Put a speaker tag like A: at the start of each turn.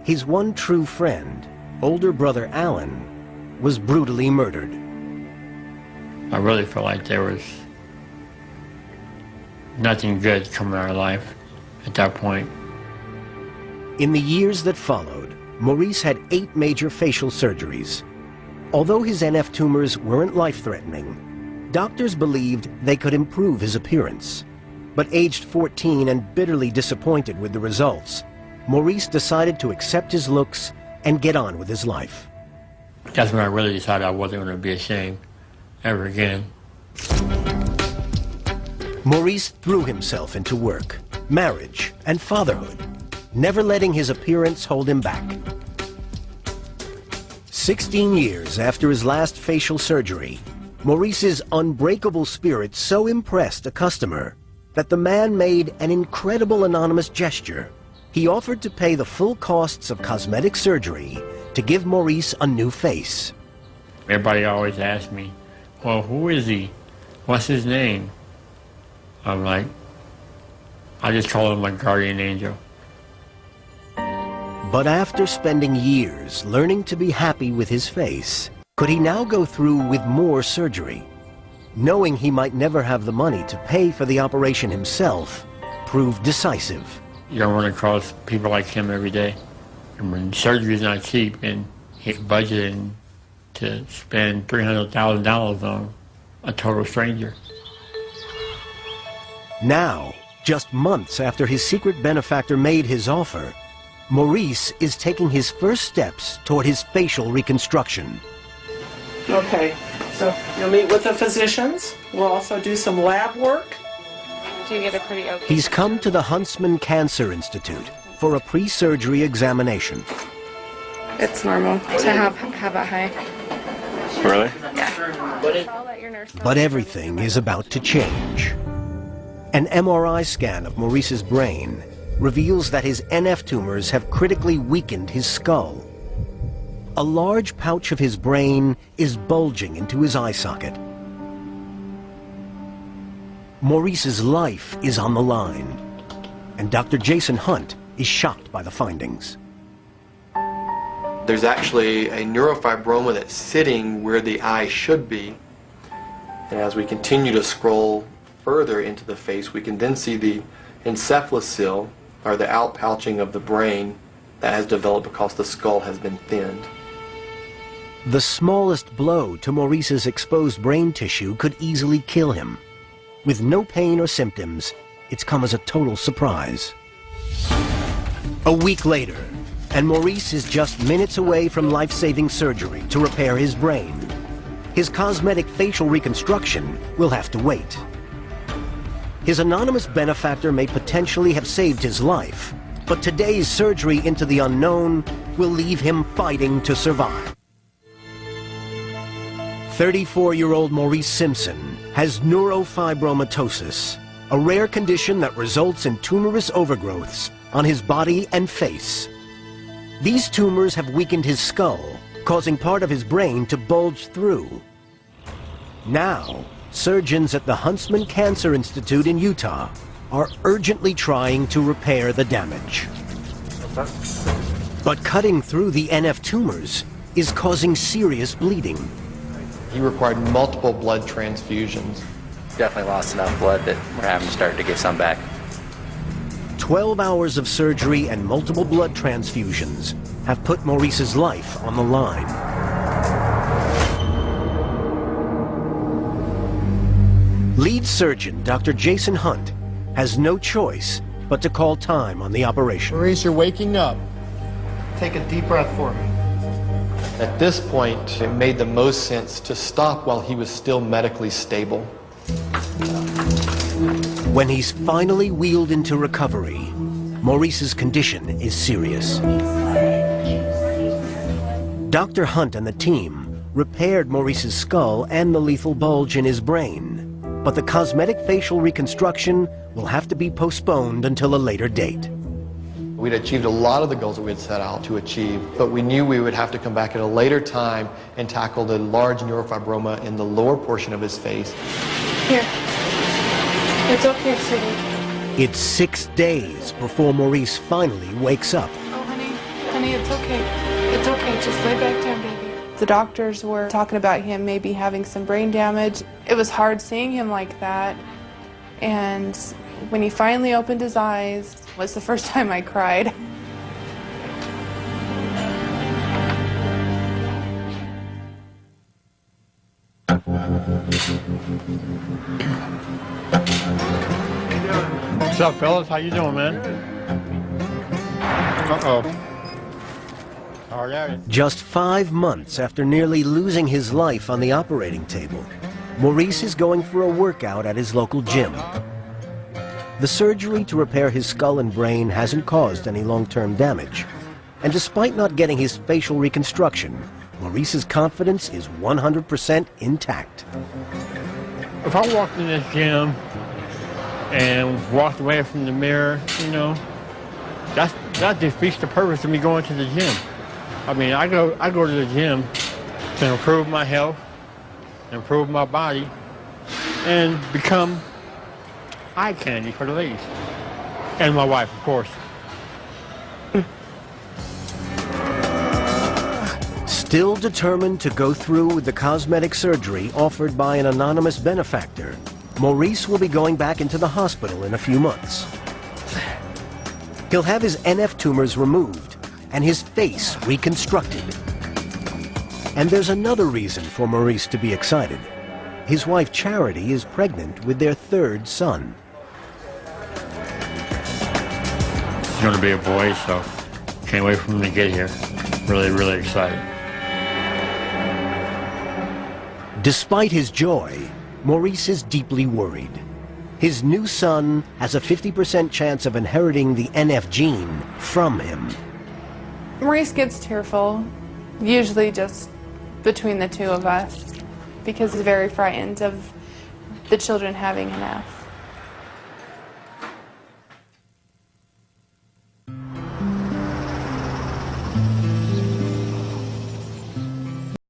A: his one true friend, older brother Alan, was brutally murdered.
B: I really felt like there was nothing good coming out of life at that point.
A: In the years that followed, Maurice had 8 major facial surgeries. Although his NF tumors weren't life-threatening, doctors believed they could improve his appearance. But aged 14 and bitterly disappointed with the results, Maurice decided to accept his looks and get on with his life.
B: That's when I really decided I wasn't going to be ashamed ever again.
A: Maurice threw himself into work, marriage, and fatherhood, never letting his appearance hold him back. 16 years after his last facial surgery, Maurice's unbreakable spirit so impressed a customer that the man made an incredible anonymous gesture. He offered to pay the full costs of cosmetic surgery to give Maurice a new face.
B: Everybody always asks me, well, who is he? What's his name? I'm like, I just call him my guardian angel.
A: But after spending years learning to be happy with his face, could he now go through with more surgery? Knowing he might never have the money to pay for the operation himself proved decisive.
B: You don't run across people like him every day. I mean, surgery is not cheap, and he's budgeting to spend $300,000 on a total stranger.
A: Now, just months after his secret benefactor made his offer, Maurice is taking his first steps toward his facial reconstruction.
C: Okay, so you'll meet with the physicians. We'll also do some lab work.
D: Do you get a pretty okay?
A: He's come to the Huntsman Cancer Institute for a pre-surgery examination.
D: It's normal to have that high.
E: Really?
D: Yeah. I'll let your nurse know.
A: But everything is about to change. An MRI scan of Maurice's brain reveals that his NF tumors have critically weakened his skull. A large pouch of his brain is bulging into his eye socket. Maurice's life is on the line, and Dr. Jason Hunt is shocked by the findings.
F: There's actually a neurofibroma that's sitting where the eye should be. And as we continue to scroll further into the face, we can then see the encephalocele, or the outpouching of the brain, that has developed because the skull has been thinned.
A: The smallest blow to Maurice's exposed brain tissue could easily kill him. With no pain or symptoms, it's come as a total surprise. A week later, and Maurice is just minutes away from life-saving surgery to repair his brain. His cosmetic facial reconstruction will have to wait. His anonymous benefactor may potentially have saved his life, but today's surgery into the unknown will leave him fighting to survive. 34-year-old Maurice Simpson has neurofibromatosis, a rare condition that results in tumorous overgrowths on his body and face. These tumors have weakened his skull, causing part of his brain to bulge through. Now, surgeons at the Huntsman Cancer Institute in Utah are urgently trying to repair the damage. But cutting through the NF tumors is causing serious bleeding.
F: He required multiple blood transfusions.
E: Definitely lost enough blood that we're having to start to get some back.
A: 12 hours of surgery and multiple blood transfusions have put Maurice's life on the line. Lead surgeon Dr. Jason Hunt has no choice but to call time on the operation.
G: Maurice, you're waking up.
F: Take a deep breath for me. At this point, it made the most sense to stop while he was still medically stable.
A: When he's finally wheeled into recovery, Maurice's condition is serious. Dr. Hunt and the team repaired Maurice's skull and the lethal bulge in his brain, but the cosmetic facial reconstruction will have to be postponed until a later date.
F: We'd achieved a lot of the goals that we had set out to achieve, but we knew we would have to come back at a later time and tackle the large neurofibroma in the lower portion of his face.
D: Here. It's okay, sweetie.
A: It's 6 days before Maurice finally wakes up.
D: Oh, honey. honey, it's okay. It's okay. Just lay back down, baby. The doctors were talking about him maybe having some brain damage. It was hard seeing him like that. And when he finally opened his eyes, it was the first time I cried.
B: What's up, fellas? How you doing, man? Uh-oh. All right.
A: Just 5 months after nearly losing his life on the operating table, Maurice is going for a workout at his local gym. The surgery to repair his skull and brain hasn't caused any long-term damage. And despite not getting his facial reconstruction, Maurice's confidence is 100% intact.
B: If I walked in this gym and walked away from the mirror, you know, that defeats the purpose of me going to the gym. I mean, I go to the gym to improve my health, improve my body, and become eye candy for the ladies. And my wife, of course.
A: Still determined to go through with the cosmetic surgery offered by an anonymous benefactor, Maurice will be going back into the hospital in a few months. He'll have his NF tumors removed and his face reconstructed. And there's another reason for Maurice to be excited. His wife Charity is pregnant with their third son.
B: It's going to be a boy, so can't wait for him to get here. Really, really excited.
A: Despite his joy, Maurice is deeply worried. His new son has a 50% chance of inheriting the NF gene from him.
D: Maurice gets tearful, usually just between the two of us, because he's very frightened of the children having NF.